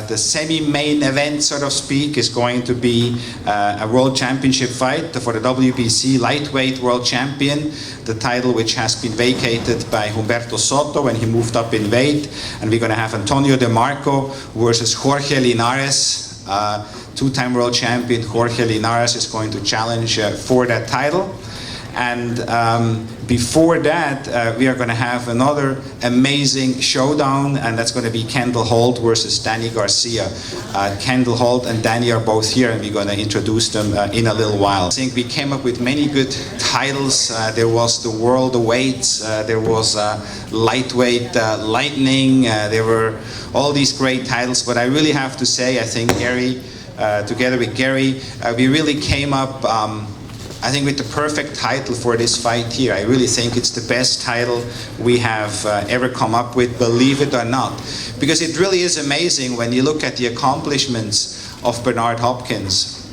The semi-main event, so to speak, is going to be a World Championship fight for the WBC Lightweight World Champion, the title which has been vacated by Humberto Soto when he moved up in weight. And we're going to have Antonio DeMarco versus Jorge Linares, two-time World Champion. Jorge Linares is going to challenge for that title. And before that, we are going to have another amazing showdown, and that's going to be Kendall Holt versus Danny Garcia. Kendall Holt and Danny are both here, and we're going to introduce them in a little while. I think we came up with many good titles. There was the World of Weights, there was Lightweight Lightning, there were all these great titles, but I really have to say, I think Gary, together with Gary, we really came up I think with the perfect title for this fight here. I really think it's the best title we have ever come up with, believe it or not. Because it really is amazing when you look at the accomplishments of Bernard Hopkins,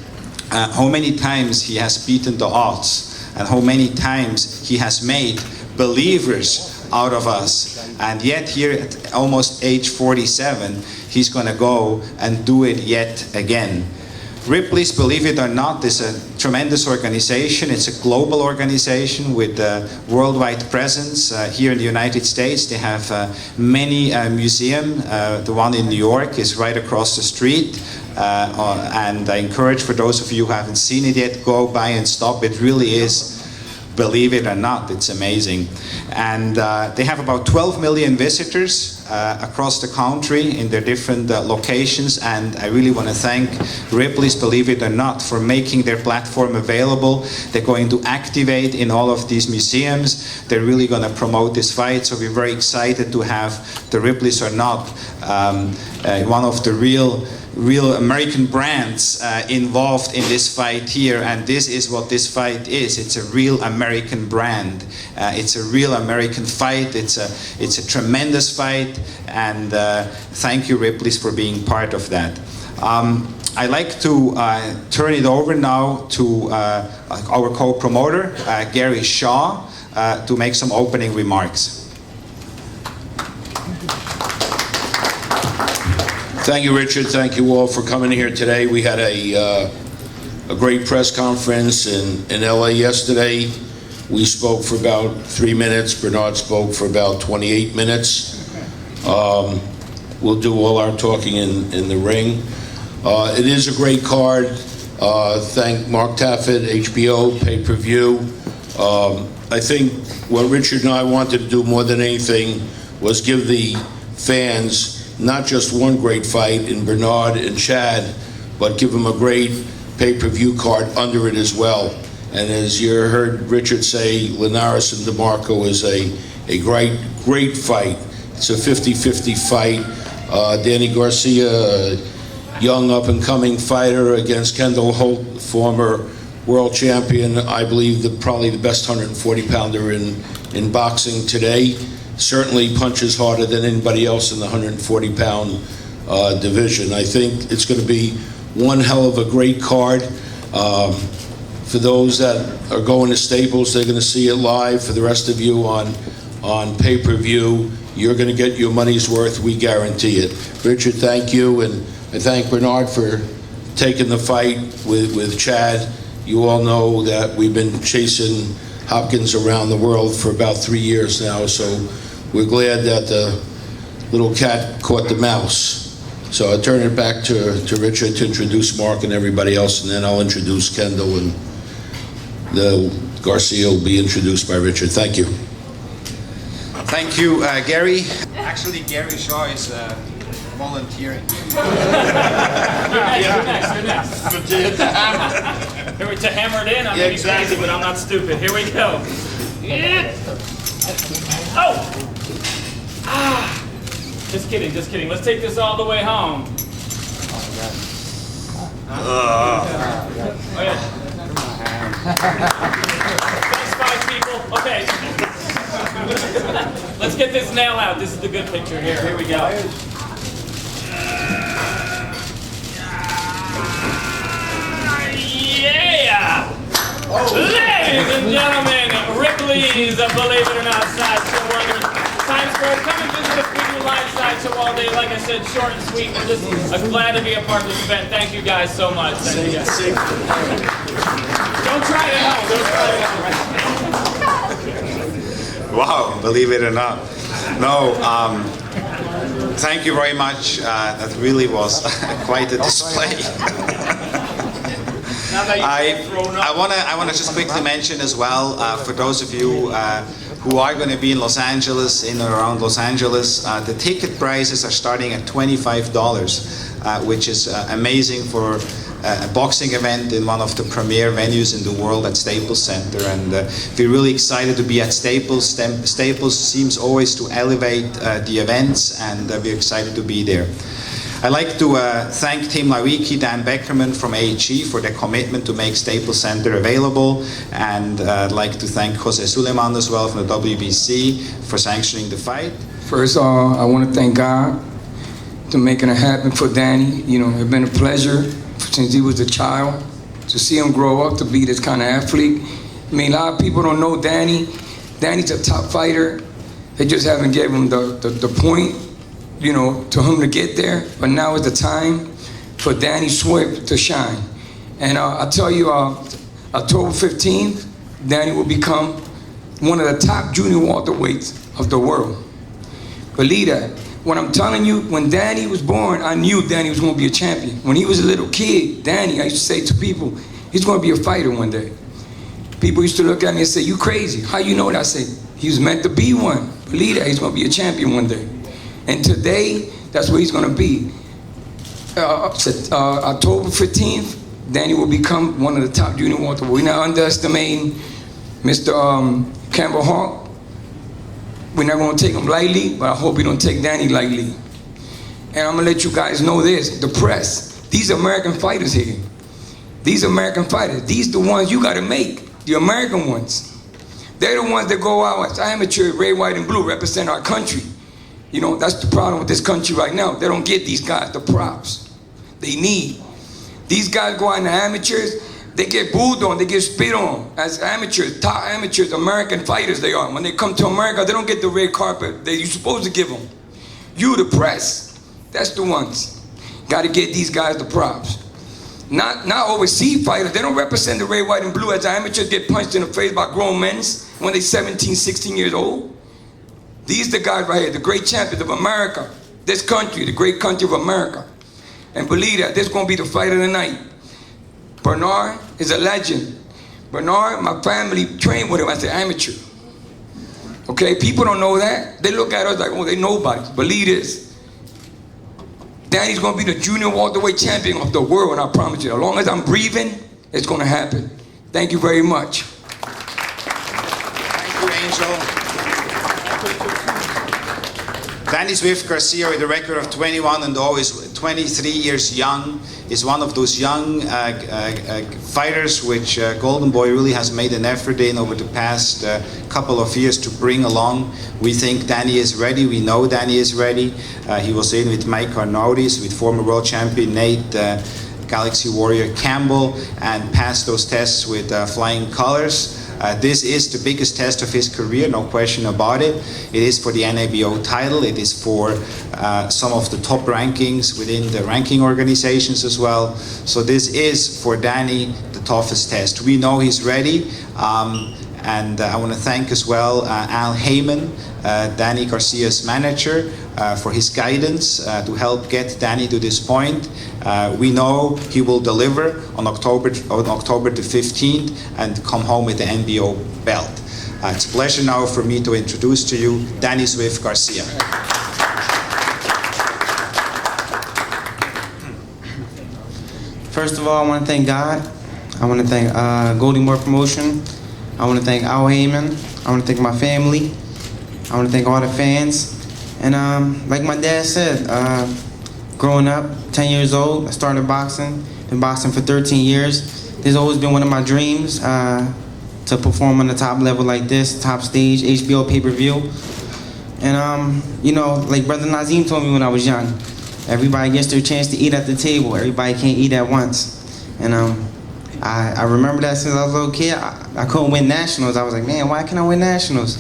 how many times he has beaten the odds, and how many times he has made believers out of us. And yet here at almost age 47, he's going to go and do it yet again. Ripley's, believe it or not, is a tremendous organization. It's a global organization with a worldwide presence. Here in the United States, they have many museums. The one in New York is right across the street. And I encourage, for those of you who haven't seen it yet, go by and stop. It really is, believe it or not, it's amazing. And they have about 12 million visitors across the country in their different locations, and I really want to thank Ripley's, believe it or not, for making their platform available. They're going to activate in all of these museums. They're really going to promote this fight, so we're very excited to have the Ripley's or not, one of the real American brands involved in this fight here, and this is what this fight is. It's a real American brand. It's a real American fight. It's a tremendous fight, and thank you, Ripley's, for being part of that. I'd like to turn it over now to our co-promoter, Gary Shaw, to make some opening remarks. Thank you, Richard. Thank you all for coming here today. We had a great press conference in LA yesterday. We spoke for about 3 minutes. Bernard spoke for about 28 minutes. We'll do all our talking in the ring. It is a great card. Thank Mark Taffet, HBO, pay-per-view. I think what Richard and I wanted to do more than anything was give the fans not just one great fight in Bernard and Chad, but give them a great pay-per-view card under it as well. And as you heard Richard say, Linares and DeMarco is a great fight. It's a 50-50 fight. Danny Garcia, a young up-and-coming fighter, against Kendall Holt, former world champion. I believe probably the best 140-pounder in boxing today. Certainly punches harder than anybody else in the 140-pound division. I think it's going to be one hell of a great card. For those that are going to Staples, they're going to see it live. For the rest of you on pay-per-view, you're going to get your money's worth. We guarantee it. Richard, thank you, and I thank Bernard for taking the fight with Chad. You all know that we've been chasing Hopkins around the world for about 3 years now, so we're glad that the little cat caught the mouse. So I'll turn it back to Richard to introduce Mark and everybody else, and then I'll introduce Kendall, and the Garcia will be introduced by Richard. Thank you. Thank you, Gary. Actually, Gary Shaw is volunteering. You're next. Here we to hammer it in. I'm maybe crazy, but I'm not stupid. Here we go. Oh! Ah! Just kidding. Let's take this all the way home. Oh yeah. Thanks, 5 people. Okay. Let's get this nail out. This is the good picture here. Here we go. Yeah! Ladies and gentlemen, Ripley's Believe It or Not Sideshow Wonders. Times Square, come and visit us. We do live sideshow all day. Like I said, short and sweet. We're just glad to be a part of this event. Thank you guys so much. Thank you guys. Don't try it at home. Don't try it at home. Wow, believe it or not. No, thank you very much. That really was quite a display. I wanna just quickly mention as well, for those of you who are going to be in Los Angeles, in or around Los Angeles, the ticket prices are starting at $25, which is amazing for a boxing event in one of the premier venues in the world at Staples Center. And we're really excited to be at Staples. Staples seems always to elevate the events, and we're excited to be there. I'd like to thank Tim Lawicki, Dan Beckerman from AHE for their commitment to make Staples Center available, and I'd like to thank Jose Suleiman as well from the WBC for sanctioning the fight. First of all, I want to thank God for making it happen for Danny. You know, it's been a pleasure since he was a child to see him grow up to be this kind of athlete. I mean, a lot of people don't know Danny. Danny's a top fighter. They just haven't given him the point, you know, to him to get there. But now is the time for Danny Swift to shine. And I tell you, October 15th, Danny will become one of the top junior welterweights of the world. Believe that. When I'm telling you, when Danny was born, I knew Danny was going to be a champion. When he was a little kid, Danny, I used to say to people, he's going to be a fighter one day. People used to look at me and say, you crazy. How you know that? I say, he was meant to be one. Believe that, he's going to be a champion one day. And today, that's where he's going to be. October 15th, Danny will become one of the top junior welterweights. We're not underestimating Mr. Campbell Hawk. We're not going to take him lightly, but I hope we don't take Danny lightly. And I'm going to let you guys know this, the press. These American fighters here. These American fighters, these the ones you got to make, the American ones. They're the ones that go out as amateur, red, white, and blue, represent our country. You know, that's the problem with this country right now. They don't get these guys the props they need. These guys go out in the amateurs, they get booed on, they get spit on as amateurs, top amateurs, American fighters they are. When they come to America, they don't get the red carpet that you're supposed to give them. You, the press, that's the ones. Got to get these guys the props. Not overseas fighters. They don't represent the red, white, and blue as amateurs get punched in the face by grown men when they're 17, 16 years old. These are the guys right here, the great champions of America. This country, the great country of America. And believe that, this is going to be the fight of the night. Bernard is a legend. Bernard, my family trained with him as an amateur. Okay, people don't know that. They look at us like, oh, they nobody. Believe this. Danny's going to be the junior welterweight champion of the world, and I promise you, as long as I'm breathing, it's going to happen. Thank you very much. Thank you, Angel. Danny Swift Garcia, with a record of 21-0, is 23 years young, is one of those young fighters which Golden Boy really has made an effort in over the past couple of years to bring along. We think Danny is ready. We know Danny is ready. He was in with Mike Arnautis, with former world champion Nate Galaxy Warrior Campbell, and passed those tests with flying colors. This is the biggest test of his career, no question about it. It is for the NABO title. It is for some of the top rankings within the ranking organizations as well. So this is, for Danny, the toughest test. We know he's ready. And I want to thank as well Al Heyman, Danny Garcia's manager, for his guidance to help get Danny to this point. We know he will deliver on October the 15th and come home with the NBO belt. It's a pleasure now for me to introduce to you Danny Swift Garcia. First of all, I want to thank God. I want to thank Golden Boy Promotion. I want to thank Al Heyman. I want to thank my family. I want to thank all the fans. And like my dad said, growing up, 10 years old, I started boxing. Been boxing for 13 years. This has always been one of my dreams, to perform on the top level like this, top stage, HBO pay-per-view. And you know, like Brother Nazim told me when I was young, everybody gets their chance to eat at the table. Everybody can't eat at once. And I remember that since I was a little kid. I couldn't win nationals. I was like, man, why can't I win nationals?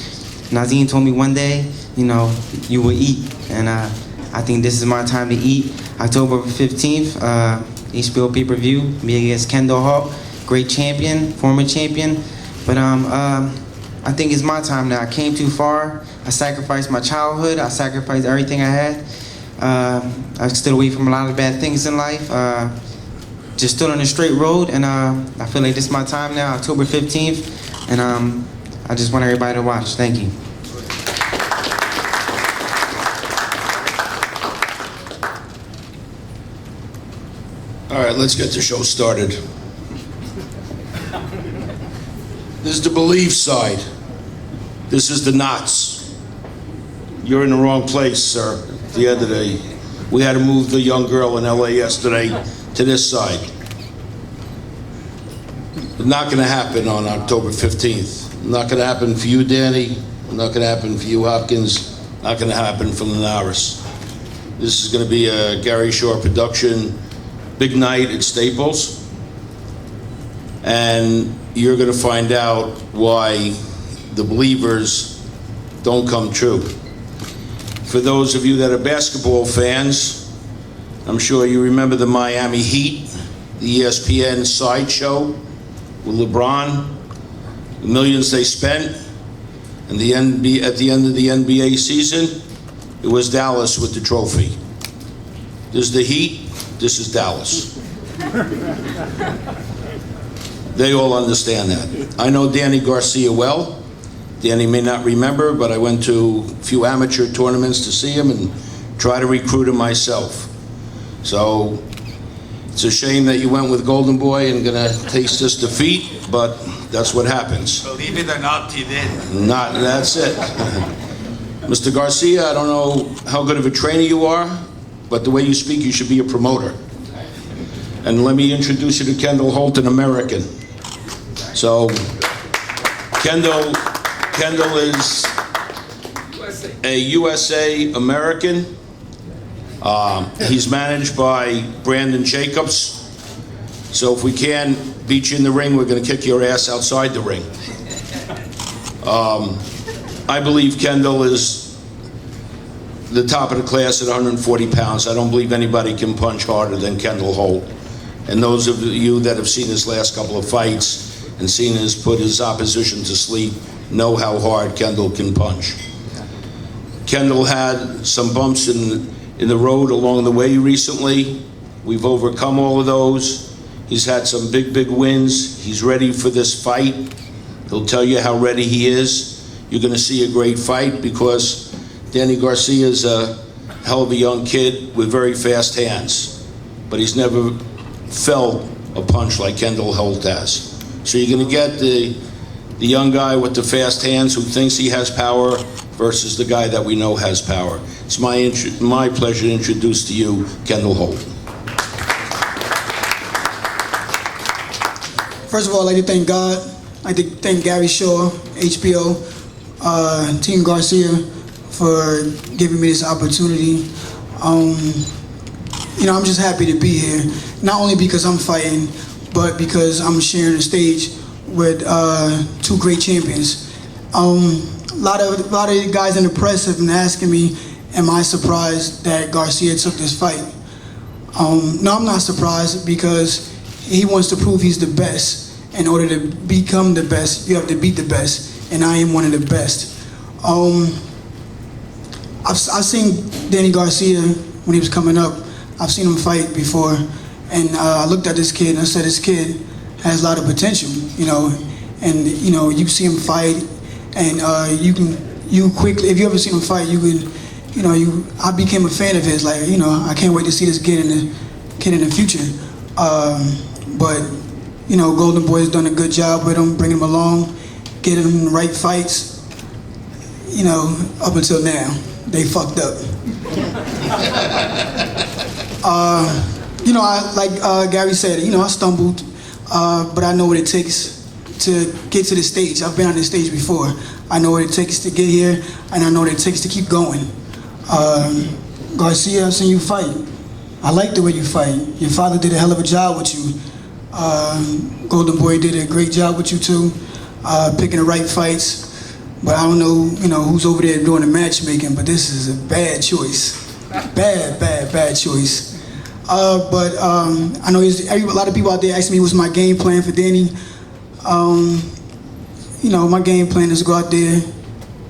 Nazim told me one day, you know, you will eat. And I think this is my time to eat. October 15th, HBO pay-per-view, me against Kendall, Holt, great champion, former champion. But I think it's my time now. I came too far. I sacrificed my childhood. I sacrificed everything I had. I stood away from a lot of bad things in life. Just stood on the straight road, and I feel like this is my time now, October 15th, and I just want everybody to watch. Thank you. All right, let's get the show started. This is the belief side. This is the knots. You're in the wrong place, sir. At the end of the day, we had to move the young girl in LA yesterday to this side. It's not going to happen on October 15th. Not going to happen for you, Danny. Not going to happen for you, Hopkins. Not going to happen for Linares. This is going to be a Gary Shaw production, big night at Staples. And you're going to find out why the believers don't come true. For those of you that are basketball fans, I'm sure you remember the Miami Heat, the ESPN sideshow with LeBron, the millions they spent, and at the end of the NBA season, it was Dallas with the trophy. This is the Heat, this is Dallas. They all understand that. I know Danny Garcia well. Danny may not remember, but I went to a few amateur tournaments to see him and try to recruit him myself. So it's a shame that you went with Golden Boy and gonna taste this defeat, but that's what happens. Believe it or not, he did. That's it. Mr. Garcia, I don't know how good of a trainer you are, but the way you speak, you should be a promoter. And let me introduce you to Kendall, Holt, an American. So, Kendall is a USA American. He's managed by Brandon Jacobs. So if we can beat you in the ring, we're going to kick your ass outside the ring. I believe Kendall is the top of the class at 140 pounds. I don't believe anybody can punch harder than Kendall Holt. And those of you that have seen his last couple of fights and seen his put his opposition to sleep know how hard Kendall can punch. Kendall had some bumps in the road along the way recently. We've overcome all of those. He's had some big wins. He's ready for this fight. He'll tell you how ready he is. You're going to see a great fight because Danny Garcia is a hell of a young kid with very fast hands, but he's never felt a punch like Kendall Holt has. So you're going to get the young guy with the fast hands who thinks he has power versus the guy that we know has power. It's my pleasure to introduce to you Kendall Holt. First of all, I'd like to thank God. I'd like to thank Gary Shaw, HBO, Team Garcia for giving me this opportunity. I'm just happy to be here. Not only because I'm fighting, but because I'm sharing the stage with two great champions. A lot of guys in the press have been asking me, am I surprised that Garcia took this fight? No, I'm not surprised because he wants to prove he's the best. In order to become the best, you have to beat the best, and I am one of the best. I've seen Danny Garcia when he was coming up. I've seen him fight before, and I looked at this kid and I said, this kid has a lot of potential, and you see him fight, and you quickly, if you ever seen him fight, I became a fan of his. I can't wait to see this kid in the future. But Golden Boy's done a good job with him, bringing him along, getting him in the right fights. Up until now, they fucked up. Like Gary said, I stumbled, but I know what it takes to get to the stage. I've been on this stage before. I know what it takes to get here, and I know what it takes to keep going. Garcia, I've seen you fight. I like the way you fight. Your father did a hell of a job with you. Golden Boy did a great job with you two, picking the right fights. But I don't know, who's over there doing the matchmaking, but this is a bad choice. Bad choice. But I know a lot of people out there asking me what's my game plan for Danny. My game plan is to go out there,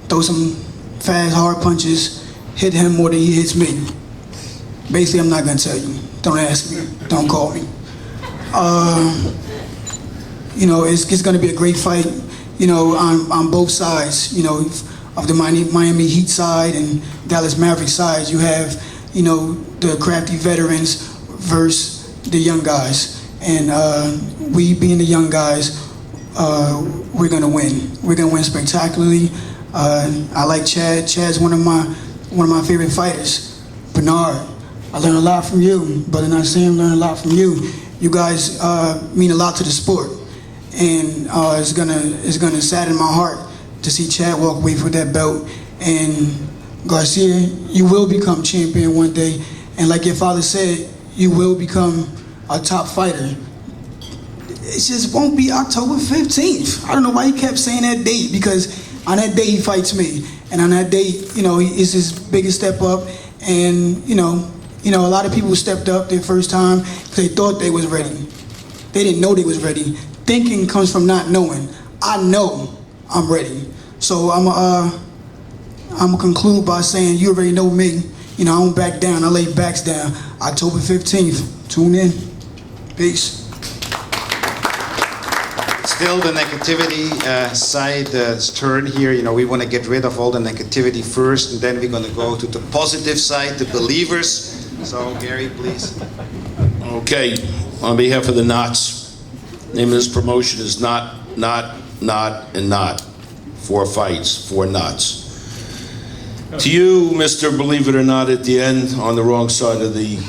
throw some fast, hard punches, hit him more than he hits me. Basically, I'm not gonna tell you. Don't ask me. Don't call me. It's gonna be a great fight. On both sides. Of the Miami Heat side and Dallas Mavericks side, you have, the crafty veterans versus the young guys. And we being the young guys, we're gonna win. We're gonna win spectacularly. I like Chad. Chad's one of my favorite fighters. Bernard, I learned a lot from you. Brother Nassim learned a lot from you. You guys mean a lot to the sport, and it's gonna sadden my heart to see Chad walk away with that belt. And Garcia, you will become champion one day, and like your father said, you will become a top fighter. It just won't be October 15th. I don't know why he kept saying that date, because on that day he fights me, and on that date, it's his biggest step up. And a lot of people stepped up their first time because they thought they was ready. They didn't know they was ready. Thinking comes from not knowing. I know I'm ready. So I'm gonna conclude by saying, you already know me. I don't back down. I lay backs down. October 15th. Tune in. Peace. Still the negativity side turn here. We want to get rid of all the negativity first, and then we're going to go to the positive side, the believers. So, Gary, please. Okay, on behalf of the Knots, name of this promotion is Not, and Not. 4 fights, 4 knots. To you, Mr. Believe It or Not, at the end, on the wrong side of the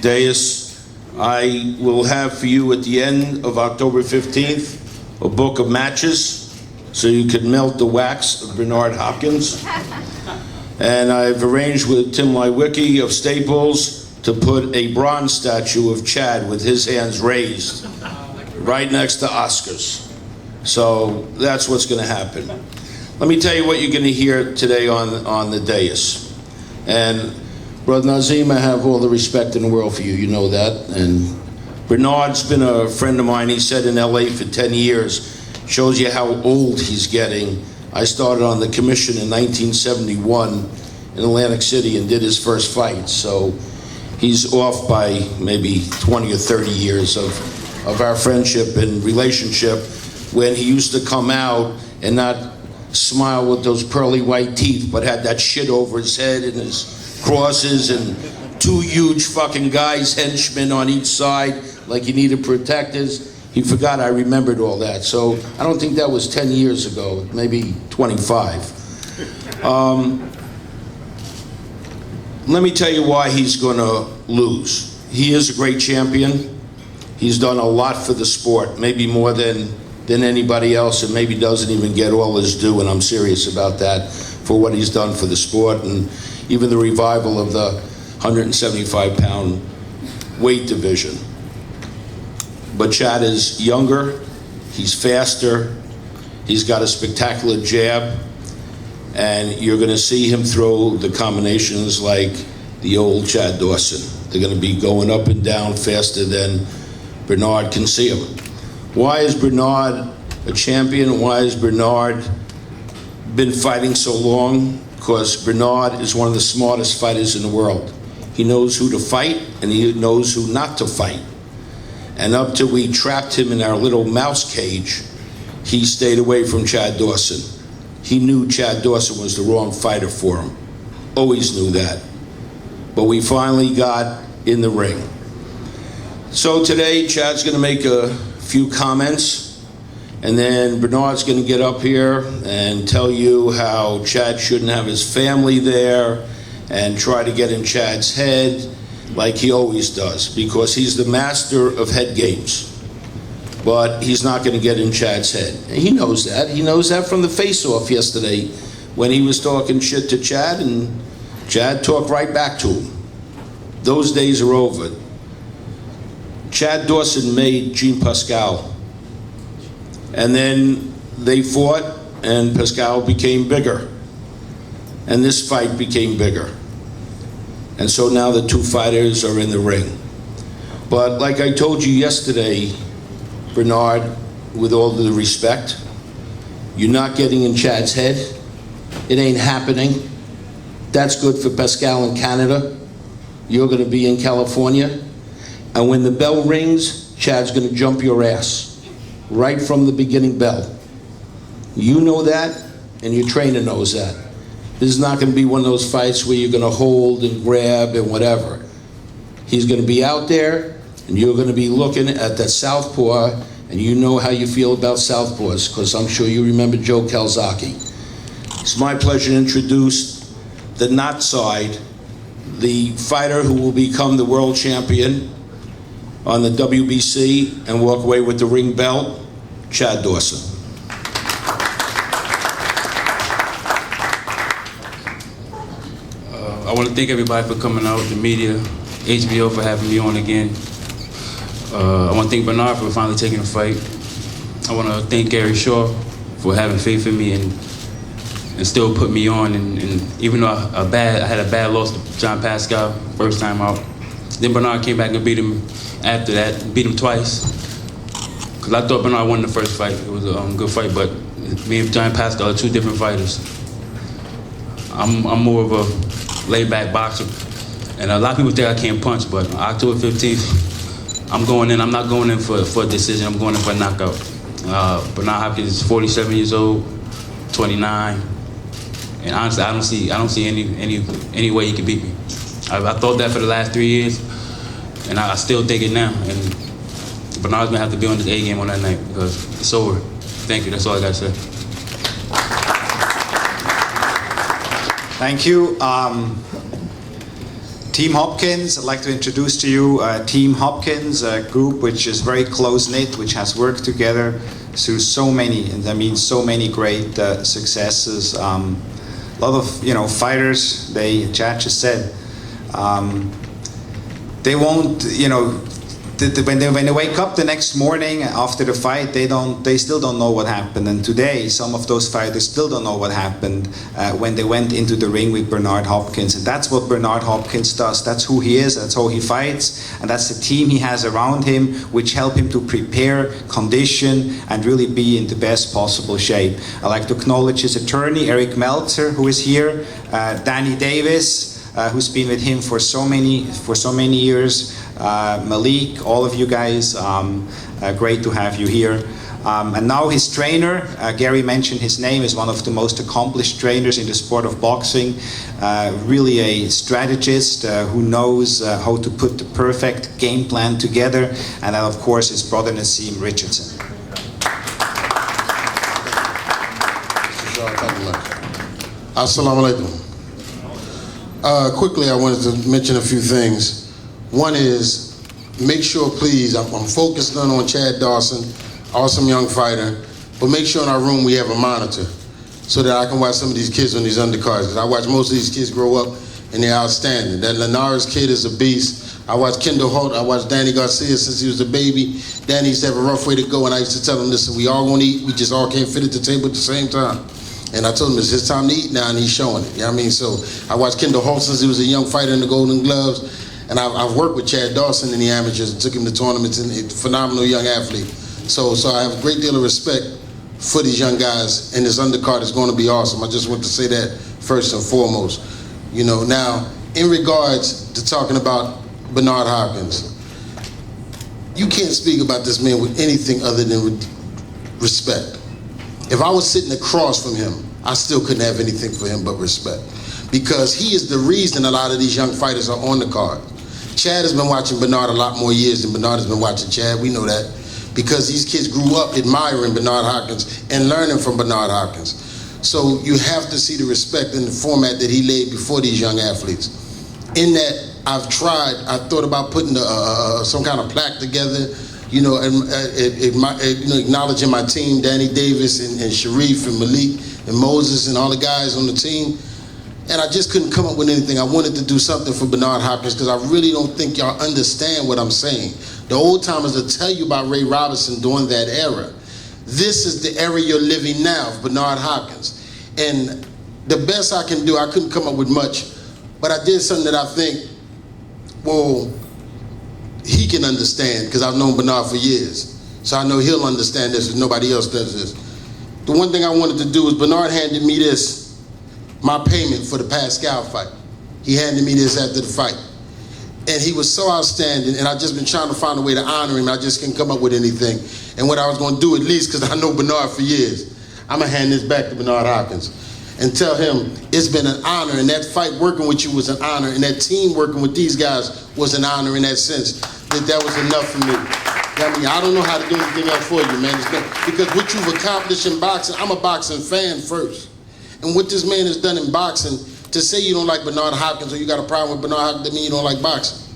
dais, I will have for you at the end of October 15th a book of matches so you can melt the wax of Bernard Hopkins. And I've arranged with Tim Lywicki of Staples to put a bronze statue of Chad with his hands raised right next to Oscar's. So that's what's going to happen. Let me tell you what you're going to hear today on the dais. And Brother Nazim, I have all the respect in the world for you. You know that. And Bernard's been a friend of mine. He said in LA for 10 years. Shows you how old he's getting. I started on the commission in 1971 in Atlantic City and did his first fight. So he's off by maybe 20 or 30 years of our friendship and relationship, when he used to come out and not smile with those pearly white teeth, but had that shit over his head and his crosses and 2 huge fucking guys, henchmen on each side, like he needed protectors. He forgot I remembered all that. So I don't think that was 10 years ago, maybe 25. Let me tell you why he's gonna lose. He is a great champion. He's done a lot for the sport, maybe more than anybody else, and maybe doesn't even get all his due, and I'm serious about that, for what he's done for the sport, and even the revival of the 175-pound weight division. But Chad is younger, he's faster, he's got a spectacular jab, and you're gonna see him throw the combinations like the old Chad Dawson. They're gonna be going up and down faster than Bernard can see him. Why is Bernard a champion? Why has Bernard been fighting so long? Because Bernard is one of the smartest fighters in the world. He knows who to fight, and he knows who not to fight. And up till we trapped him in our little mouse cage, he stayed away from Chad Dawson. He knew Chad Dawson was the wrong fighter for him. Always knew that. But we finally got in the ring. So today, Chad's gonna make a few comments, and then Bernard's gonna get up here and tell you how Chad shouldn't have his family there and try to get in Chad's head like he always does, because he's the master of head games. But he's not gonna get in Chad's head. And he knows that. He knows that from the face-off yesterday when he was talking shit to Chad, and Chad talked right back to him. Those days are over. Chad Dawson made Jean Pascal. And then they fought, and Pascal became bigger. And this fight became bigger. And so now the two fighters are in the ring. But like I told you yesterday, Bernard, with all the respect, you're not getting in Chad's head. It ain't happening. That's good for Pascal in Canada. You're gonna be in California. And when the bell rings, Chad's gonna jump your ass, right from the beginning bell. You know that, and your trainer knows that. This is not gonna be one of those fights where you're gonna hold and grab and whatever. He's gonna be out there, and you're gonna be looking at that southpaw, and you know how you feel about southpaws, because I'm sure you remember Joe Calzaghe. It's my pleasure to introduce the not side, the fighter who will become the world champion on the WBC and walk away with the ring belt, Chad Dawson. I want to thank everybody for coming out, the media, HBO for having me on again. I want to thank Bernard for finally taking the fight. I want to thank Gary Shaw for having faith in me and still put me on. And even though I had a bad loss to John Pascal first time out, then Bernard came back and beat him after that, beat him twice. Because I thought Bernard won the first fight. It was a good fight, but me and John Pascal are two different fighters. I'm more of a laid-back boxer. And a lot of people think I can't punch, but October 15th, I'm going in. I'm not going in for a decision. I'm going in for a knockout. Bernard Hopkins is 47 years old, 29, and honestly, I don't see any way he can beat me. I thought that for the last 3 years, and I still think it now. And Bernard's gonna have to be on his A game on that night because it's over. Thank you. That's all I gotta say. Thank you. Team Hopkins, I'd like to introduce to you Team Hopkins, a group which is very close-knit, which has worked together through so many, and I mean so many great successes. A lot of, fighters, Chad just said, they won't, when they wake up the next morning after the fight, they still don't know what happened. And today, some of those fighters still don't know what happened when they went into the ring with Bernard Hopkins. And that's what Bernard Hopkins does. That's who he is. That's how he fights. And that's the team he has around him, which help him to prepare, condition, and really be in the best possible shape. I'd like to acknowledge his attorney, Eric Meltzer, who is here, Danny Davis, who's been with him for so many years. Malik, all of you guys, great to have you here. And now his trainer, Gary mentioned his name, is one of the most accomplished trainers in the sport of boxing. Really a strategist who knows how to put the perfect game plan together. And then of course his brother Nassim Richardson. Assalamu alaikum. Quickly, I wanted to mention a few things. One is, make sure, please, I'm focused on Chad Dawson, awesome young fighter, but make sure in our room we have a monitor so that I can watch some of these kids on these undercards. Because I watch most of these kids grow up and they're outstanding. That Linares kid is a beast. I watched Kendall Holt, I watched Danny Garcia since he was a baby. Danny used to have a rough way to go, and I used to tell him, listen, we all gonna eat, we just all can't fit at the table at the same time. And I told him it's his time to eat now, and he's showing it. You know what I mean? So I watched Kendall Holt since he was a young fighter in the Golden Gloves. And I've worked with Chad Dawson in the amateurs and took him to tournaments, and a phenomenal young athlete. So I have a great deal of respect for these young guys, and this undercard is going to be awesome. I just want to say that first and foremost. Now, in regards to talking about Bernard Hopkins, you can't speak about this man with anything other than respect. If I was sitting across from him, I still couldn't have anything for him but respect. Because he is the reason a lot of these young fighters are on the card. Chad has been watching Bernard a lot more years than Bernard has been watching Chad. We know that. Because these kids grew up admiring Bernard Hopkins and learning from Bernard Hopkins. So you have to see the respect in the format that he laid before these young athletes. In that, I thought about putting some kind of plaque together, acknowledging my team, Danny Davis and Sharif and Malik and Moses and all the guys on the team. And I just couldn't come up with anything. I wanted to do something for Bernard Hopkins because I really don't think y'all understand what I'm saying. The old timers will tell you about Ray Robinson during that era. This is the era you're living now, Bernard Hopkins. And the best I can do, I couldn't come up with much, but I did something that I think, well, he can understand, because I've known Bernard for years. So I know he'll understand this if nobody else does this. The one thing I wanted to do is Bernard handed me this, my payment for the Pascal fight. He handed me this after the fight. And he was so outstanding, and I've just been trying to find a way to honor him. I just couldn't come up with anything. And what I was going to do, at least because I know Bernard for years, I'm going to hand this back to Bernard Hopkins and tell him it's been an honor, and that fight working with you was an honor, and that team working with these guys was an honor in that sense, that was enough for me. I mean, I don't know how to do anything else for you, man. Because what you've accomplished in boxing, I'm a boxing fan first. And what this man has done in boxing, to say you don't like Bernard Hopkins or you got a problem with Bernard Hopkins, that means you don't like boxing.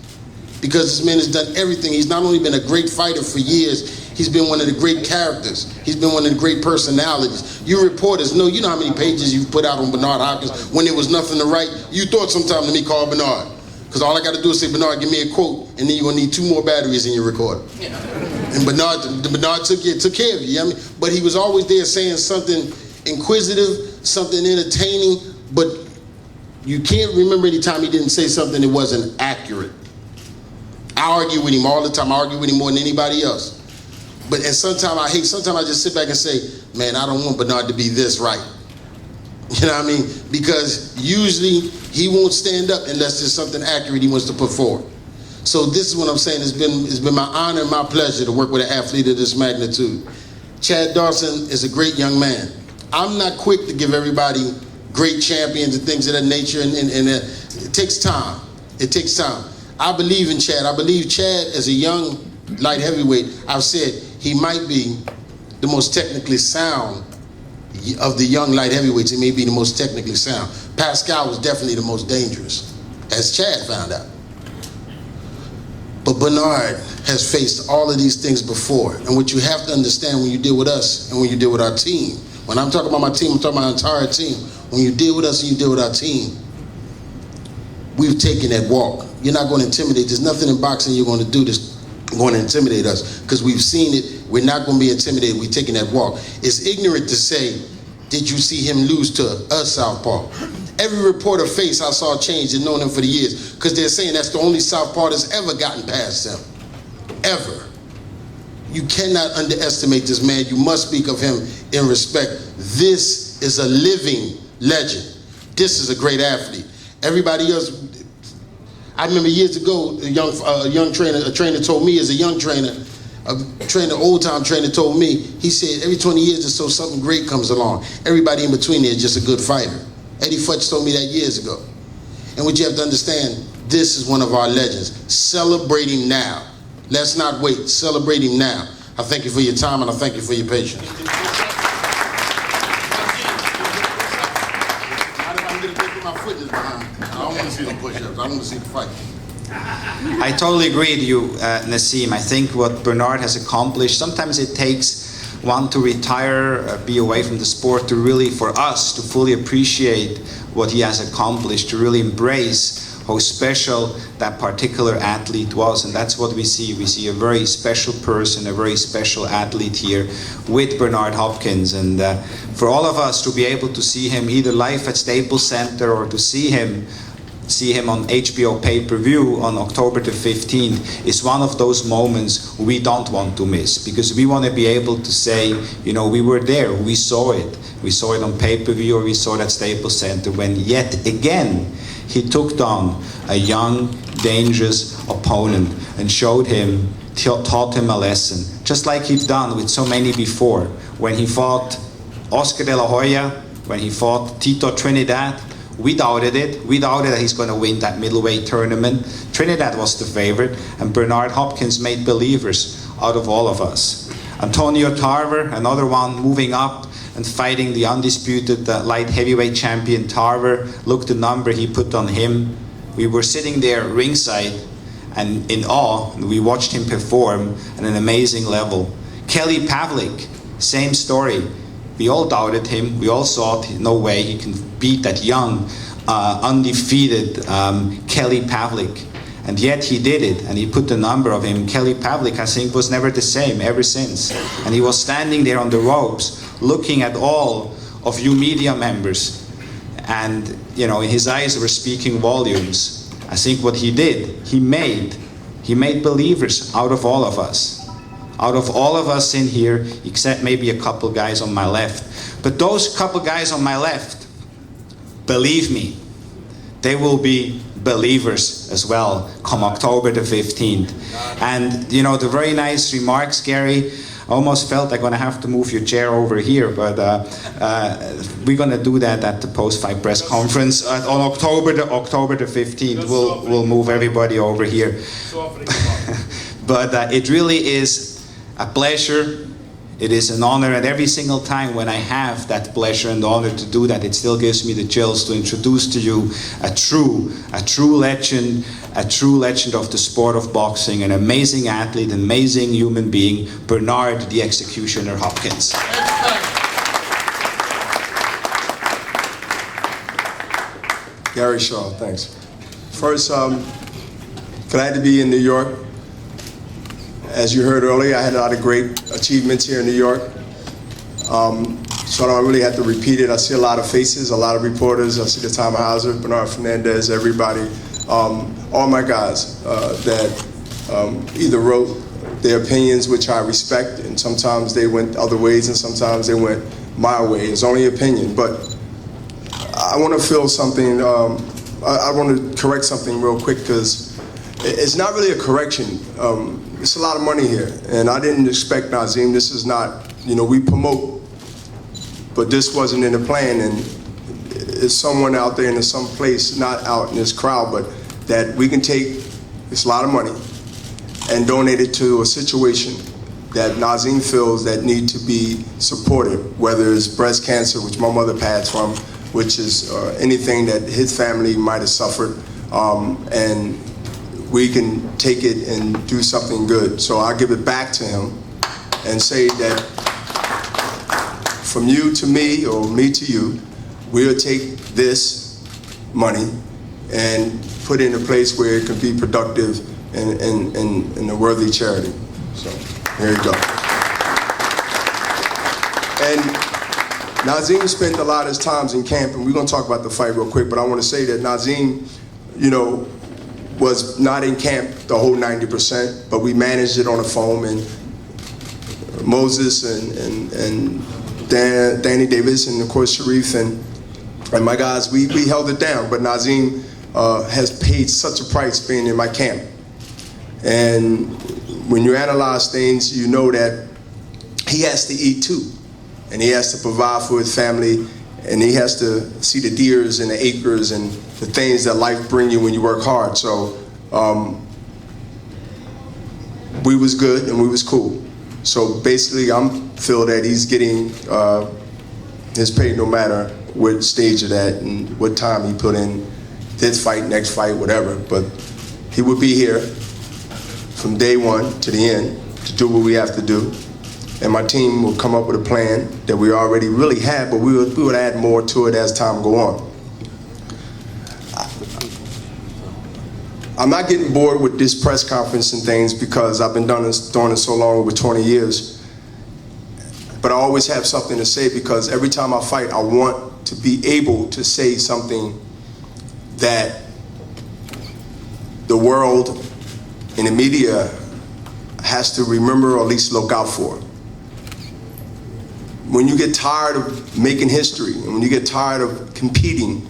Because this man has done everything. He's not only been a great fighter for years, he's been one of the great characters. He's been one of the great personalities. You reporters know, you know how many pages you've put out on Bernard Hopkins when there was nothing to write. You thought sometime to me, call Bernard. Because all I got to do is say, Bernard, give me a quote, and then you're going to need 2 more batteries in your recorder. And Bernard took care of you. I mean, but he was always there saying something inquisitive, something entertaining, but you can't remember any time he didn't say something that wasn't accurate. I argue with him all the time. I argue with him more than anybody else. And sometimes I just sit back and say, man, I don't want Bernard to be this right. You know what I mean? Because usually he won't stand up unless there's something accurate he wants to put forward. So this is what I'm saying. It's been my honor and my pleasure to work with an athlete of this magnitude. Chad Dawson is a great young man. I'm not quick to give everybody great champions and things of that nature, and it takes time. It takes time. I believe in Chad. I believe Chad, as a young light heavyweight, I've said he might be the most technically sound of the young light heavyweights. He may be the most technically sound. Pascal was definitely the most dangerous, as Chad found out. But Bernard has faced all of these things before. And what you have to understand when you deal with us and when you deal with our team, when I'm talking about my team, I'm talking about our entire team. When you deal with us and you deal with our team, we've taken that walk. You're not going to intimidate. There's nothing in boxing you're going to do that's going to intimidate us, because we've seen it. We're not going to be intimidated. We're taking that walk. It's ignorant to say, did you see him lose to a southpaw? Every reporter face I saw changed and known him for the years, because they're saying that's the only southpaw that's ever gotten past him. Ever. You cannot underestimate this man. You must speak of him in respect. This is a living legend. This is a great athlete. Everybody else, I remember years ago, a trainer told me, as a young trainer, old-time trainer told me, he said, every 20 years or so, something great comes along. Everybody in between there is just a good fighter. Eddie Futch told me that years ago. And what you have to understand, this is one of our legends. Celebrate him now. Let's not wait. Celebrate him now. I thank you for your time, and I thank you for your patience. I'm going to put my foot in his behind. I don't want to see the push-ups. I want to see the fight. I totally agree with you, Nassim. I think what Bernard has accomplished, sometimes it takes one to retire, be away from the sport, to really, for us, to fully appreciate what he has accomplished, to really embrace how special that particular athlete was. And that's what we see. We see a very special person, a very special athlete here with Bernard Hopkins. And for all of us to be able to see him either live at Staples Center or to see him on HBO pay-per-view on October the 15th is one of those moments we don't want to miss, because we want to be able to say, you know, we were there, we saw it. We saw it on pay-per-view, or we saw it at Staples Center, when yet again he took on a young, dangerous opponent and showed him, taught him a lesson, just like he'd done with so many before. When he fought Oscar de la Hoya, when he fought Tito Trinidad, we doubted it. We doubted that he's going to win that middleweight tournament. Trinidad was the favorite, and Bernard Hopkins made believers out of all of us. Antonio Tarver, another one moving up and fighting the undisputed light heavyweight champion Tarver. Look the number he put on him. We were sitting there ringside and in awe. We watched him perform at an amazing level. Kelly Pavlik, same story. We all doubted him. We all thought, no way he can beat that young, undefeated Kelly Pavlik. And yet he did it, and he put the number of him. Kelly Pavlik, I think, was never the same ever since. And he was standing there on the ropes, looking at all of you media members. And, you know, his eyes were speaking volumes. I think what he did, he made believers out of all of us. Out of all of us in here, except maybe a couple guys on my left. But those couple guys on my left, believe me, they will be believers as well come October the 15th. And, you know, the very nice remarks, Gary, I almost felt I'm going to have to move your chair over here, but we're going to do that at the post-fight press conference on October the 15th. We'll move everybody over here. But it really is a pleasure. It is an honor, and every single time when I have that pleasure and honor to do that, it still gives me the chills to introduce to you a true legend of the sport of boxing, an amazing athlete, an amazing human being, Bernard the Executioner Hopkins. Gary Shaw, thanks. First, glad to be in New York. As you heard earlier, I had a lot of great achievements here in New York. So I don't really have to repeat it. I see a lot of faces, a lot of reporters. I see the Tom Hauser, Bernard Fernandez, everybody. All my guys that either wrote their opinions, which I respect, and sometimes they went other ways and sometimes they went my way. It's only opinion, but I want to feel something, I want to correct something real quick, because it's not really a correction. It's a lot of money here, and I didn't expect Nazeem. This is not, you know, we promote, but this wasn't in the plan, and it's someone out there in some place, not out in this crowd, but that we can take this lot of money and donate it to a situation that Nazeem feels that need to be supported, whether it's breast cancer, which my mother passed from, which is anything that his family might have suffered, and we can take it and do something good. So I give it back to him and say that from you to me, or me to you, we'll take this money and put it in a place where it can be productive and a worthy charity. So here you go. And Nazeem spent a lot of his times in camp, and we're gonna talk about the fight real quick, but I wanna say that Nazeem, you know, was not in camp the whole 90%, but we managed it on the phone, and Moses and Danny Davis and of course Sharif and my guys, we held it down, but Nazeem has paid such a price being in my camp. And when you analyze things, you know that he has to eat too, and he has to provide for his family, and he has to see the deers and the acres and the things that life bring you when you work hard. So we was good and we was cool. So basically, feel that he's getting his pay no matter what stage of that and what time he put in this fight, next fight, whatever. But he would be here from day one to the end to do what we have to do. And my team will come up with a plan that we already really had, but we would add more to it as time go on. I'm not getting bored with this press conference and things because I've been doing it so long, over 20 years. But I always have something to say, because every time I fight, I want to be able to say something that the world and the media has to remember, or at least look out for. When you get tired of making history, and when you get tired of competing,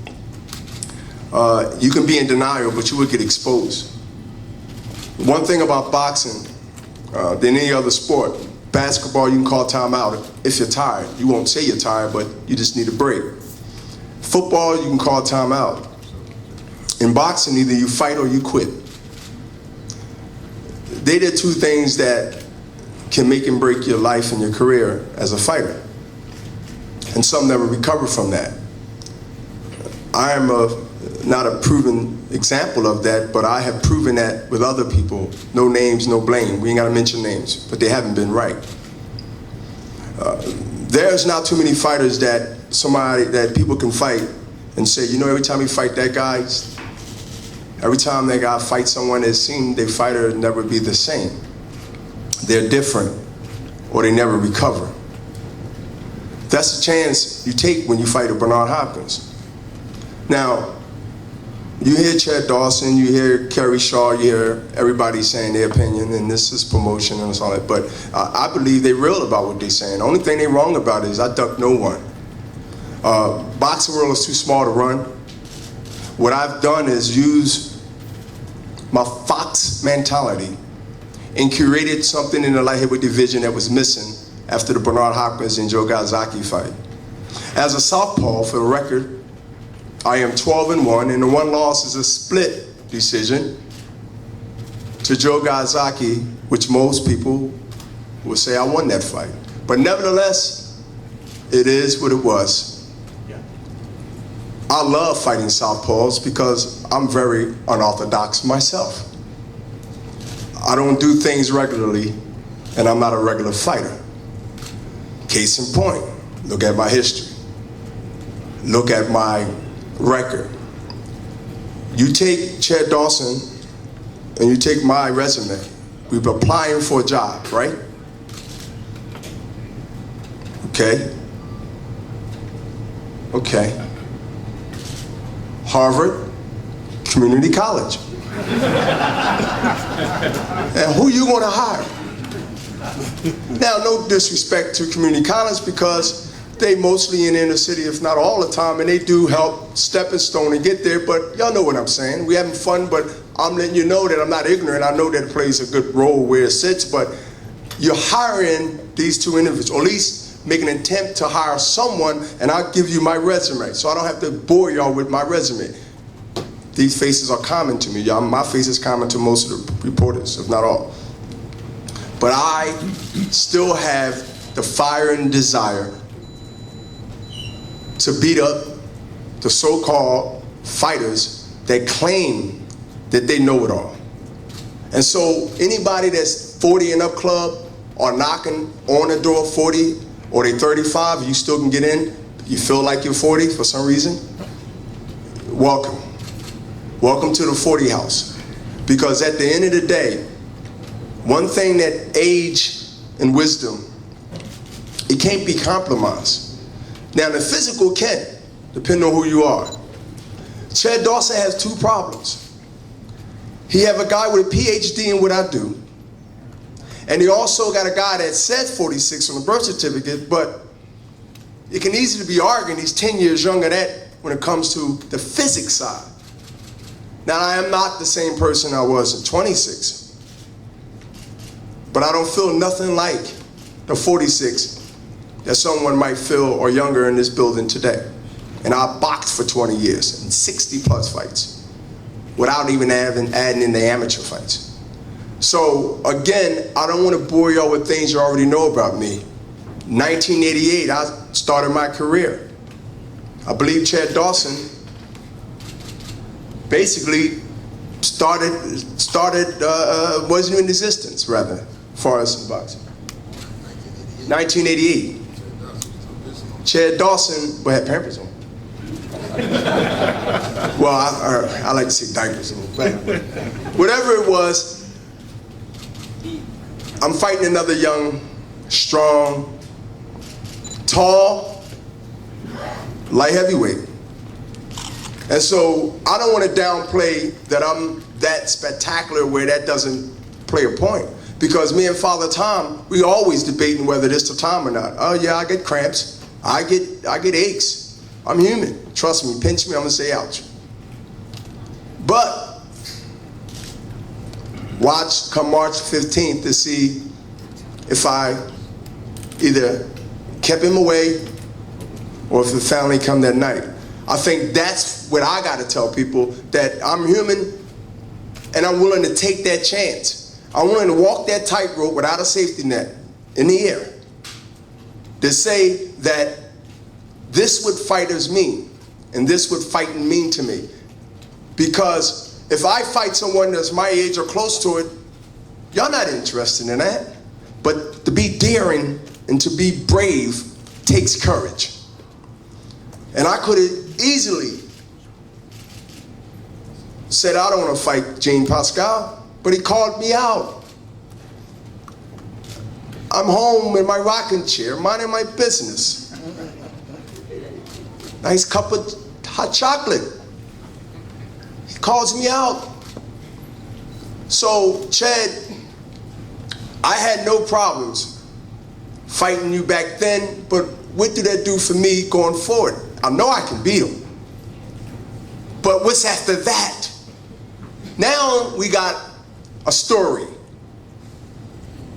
you can be in denial, but you will get exposed. One thing about boxing, than any other sport, basketball, you can call timeout if you're tired. You won't say you're tired, but you just need a break. Football, you can call timeout. In boxing, either you fight or you quit. They're the two things that can make and break your life and your career as a fighter. And some never recover from that. I am not a proven example of that, but I have proven that with other people. No names, no blame. We ain't gotta mention names, but they haven't been right. There's not too many fighters that people can fight and say, you know, every time we fight that guy, Every time that guy fights someone, it seems their fighter never be the same. They're different, or they never recover. That's the chance you take when you fight a Bernard Hopkins. Now, you hear Chad Dawson, you hear Kerry Shaw, you hear everybody saying their opinion, and this is promotion and all that, but I believe they're real about what they're saying. The only thing they're wrong about is I duck no one. Boxing world is too small to run. What I've done is use my Fox mentality and curated something in the light heavyweight division that was missing after the Bernard Hopkins and Joe Galzaki fight. As a southpaw, for the record, I am 12-1, and the one loss is a split decision to Joe Galzaki, which most people would say I won that fight. But nevertheless, it is what it was. I love fighting southpaws because I'm very unorthodox myself. I don't do things regularly, and I'm not a regular fighter. Case in point, look at my history. Look at my record. You take Chad Dawson and you take my resume. We've been applying for a job, right? Okay. Okay. Harvard Community College. And who you gonna hire? Now, no disrespect to community college because they mostly in the inner city, if not all the time, and they do help stepping stone and get there, but y'all know what I'm saying. We having fun, but I'm letting you know that I'm not ignorant. I know that it plays a good role where it sits, but you're hiring these two individuals, or at least make an attempt to hire someone, and I'll give you my resume, so I don't have to bore y'all with my resume. These faces are common to me, y'all. My face is common to most of the reporters, if not all. But I still have the fire and desire to beat up the so-called fighters that claim that they know it all. And so anybody that's 40 and up club or knocking on the door 40 or they 35, you still can get in, you feel like you're 40 for some reason, welcome. Welcome to the 40 house. Because at the end of the day, one thing that age and wisdom, it can't be compromised. Now the physical can, depending on who you are. Chad Dawson has two problems. He have a guy with a PhD in what I do, and he also got a guy that said 46 on the birth certificate, but it can easily be argued he's 10 years younger than that when it comes to the physics side. Now I am not the same person I was at 26. But I don't feel nothing like the 46 that someone might feel or younger in this building today. And I boxed for 20 years and 60 plus fights without even adding in the amateur fights. So again, I don't want to bore y'all with things you already know about me. 1988, I started my career. I believe Chad Dawson basically wasn't in existence, rather, as far as boxing. 1988. Chad Dawson, had Pampers on. Well, I like to say diapers on, but whatever it was, I'm fighting another young, strong, tall, light heavyweight. And so I don't want to downplay that I'm that spectacular where that doesn't play a point. Because me and Father Tom, we always debating whether this the time or not. Oh yeah, I get cramps. I get aches. I'm human. Trust me, pinch me, I'm gonna say ouch. But watch come March 15th to see if I either kept him away or if the family come that night. I think that's what I gotta tell people, that I'm human and I'm willing to take that chance. I'm willing to walk that tightrope without a safety net in the air to say that this what fighters mean and this what fighting mean to me. Because if I fight someone that's my age or close to it, y'all not interested in that. But to be daring and to be brave takes courage. And I could have easily said, I don't want to fight Jean Pascal, but he called me out. I'm home in my rocking chair, minding my business. Nice cup of hot chocolate. He calls me out. So, Chad, I had no problems fighting you back then, but what did that do for me going forward? I know I can beat him. But what's after that? Now we got a story.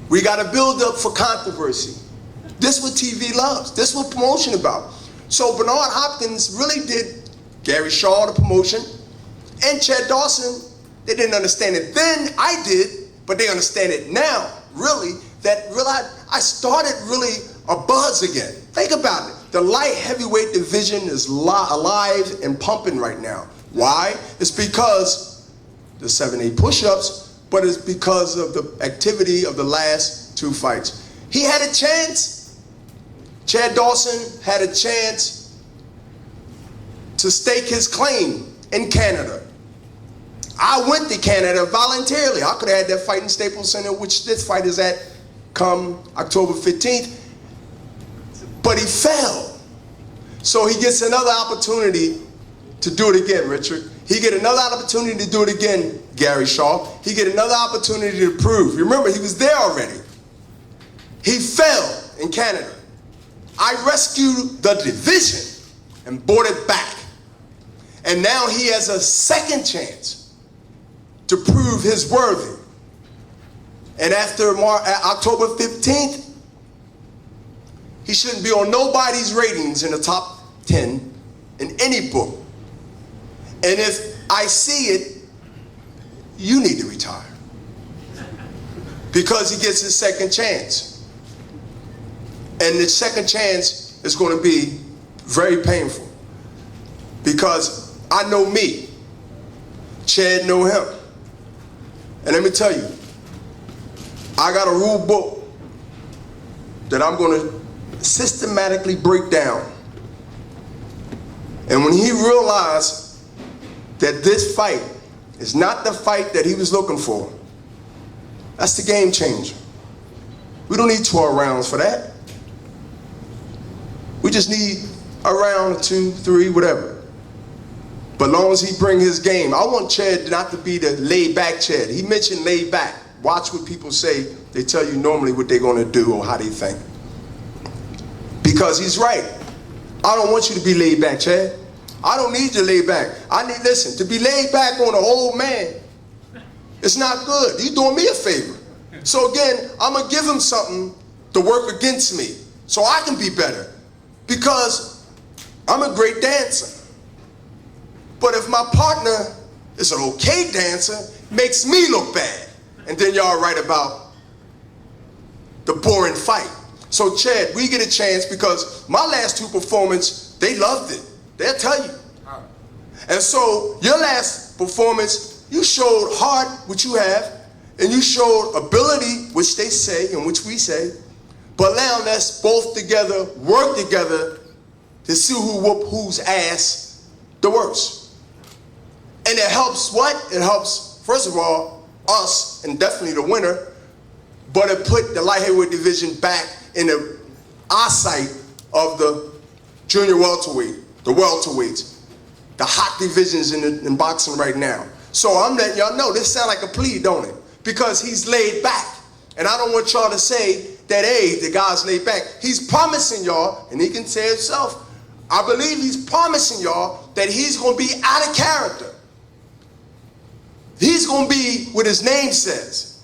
We got a build up for controversy. This is what TV loves. This is what promotion about. So Bernard Hopkins really did Gary Shaw the promotion, and Chad Dawson, they didn't understand it then, I did, but they understand it now, really, that I started really a buzz again. Think about it. The light heavyweight division is alive and pumping right now. Why? It's because the 7-8 push-ups, but it's because of the activity of the last 2 fights. He had a chance. Chad Dawson had a chance to stake his claim in Canada. I went to Canada voluntarily. I could have had that fight in Staples Center, which this fight is at come October 15th. But he fell. So he gets another opportunity to do it again, Richard. He get another opportunity to do it again, Gary Shaw. He get another opportunity to prove. Remember, he was there already. He fell in Canada. I rescued the division and brought it back. And now he has a second chance to prove his worthy. And after October 15th, he shouldn't be on nobody's ratings in the top 10 in any book. And if I see it, you need to retire. Because he gets his second chance. And the second chance is going to be very painful. Because I know me. Chad know him. And let me tell you, I got a rule book that I'm going to systematically break down. And when he realized that this fight is not the fight that he was looking for, that's the game changer. We don't need 12 rounds for that. We just need a round or 2, 3, whatever. But as long as he bring his game, I want Chad not to be the laid-back Chad. He mentioned laid back. Watch what people say. They tell you normally what they're going to do or how they think. Because he's right. I don't want you to be laid back, Chad. I don't need you laid back. Listen, to be laid back on an old man, it's not good. You're doing me a favor. So again, I'm going to give him something to work against me so I can be better. Because I'm a great dancer. But if my partner is an okay dancer, makes me look bad. And then y'all write about the boring fight. So Chad, we get a chance because my last 2 performances, they loved it. They'll tell you. And so your last performance, you showed heart, which you have, and you showed ability, which they say and which we say. But now let's both together work together to see who whoop whose ass the worst. And it helps what? It helps, first of all, us, and definitely the winner, but it put the light heavyweight division back in the eyesight of the junior welterweight, the welterweights, the hot divisions in boxing right now. So I'm letting y'all know, this sounds like a plea, don't it? Because he's laid back. And I don't want y'all to say that, hey, the guy's laid back. He's promising y'all, and he can say it himself, I believe he's promising y'all that he's going to be out of character. He's going to be what his name says,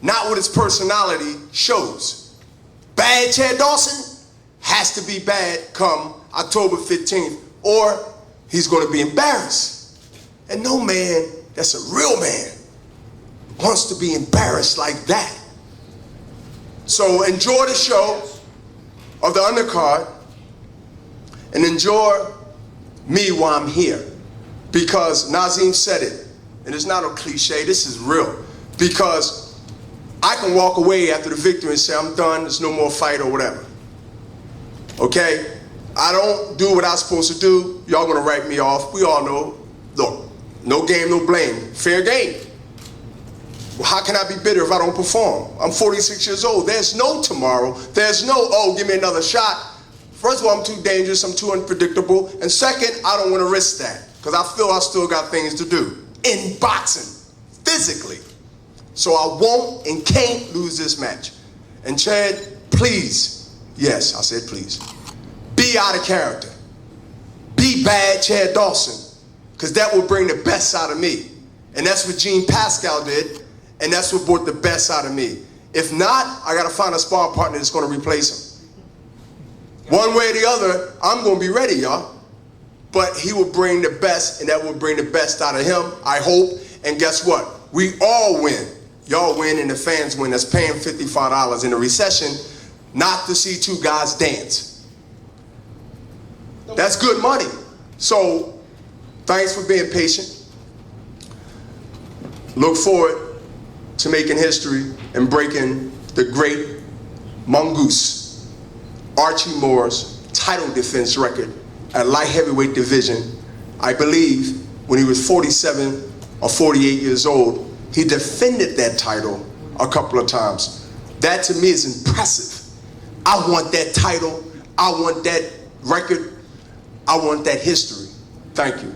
not what his personality shows. Bad Chad Dawson has to be bad come October 15th, or he's going to be embarrassed. And no man that's a real man wants to be embarrassed like that. So enjoy the show of the undercard and enjoy me while I'm here. Because Nazim said it, and it's not a cliche, this is real. Because I can walk away after the victory and say, I'm done, there's no more fight or whatever. Okay? I don't do what I'm supposed to do, y'all gonna write me off. We all know, look, No game, no blame. Fair game. Well, how can I be bitter if I don't perform? I'm 46 years old. There's no tomorrow. There's no, oh, give me another shot. First of all, I'm too dangerous. I'm too unpredictable. And second, I don't want to risk that because I feel I still got things to do in boxing, physically. So I won't and can't lose this match. And Chad, please, yes, I said please, be out of character. Be bad Chad Dawson, because that will bring the best out of me. And that's what Gene Pascal did. And that's what brought the best out of me. If not, I gotta find a sparring partner that's gonna replace him. One way or the other, I'm gonna be ready, y'all. But he will bring the best, and that will bring the best out of him, I hope. And guess what? We all win. Y'all win and the fans win. That's paying $55 in a recession not to see two guys dance. That's good money. So, thanks for being patient. Look forward to making history and breaking the great mongoose Archie Moore's title defense record at light heavyweight division. I believe when he was 47 or 48 years old, he defended that title a couple of times. That to me is impressive. I want that title. I want that record. I want that history. Thank you.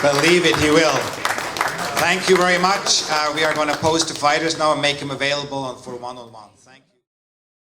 Believe it, he will. Thank you very much. We are going to post the fighters now and make them available for one-on-one. Thank you.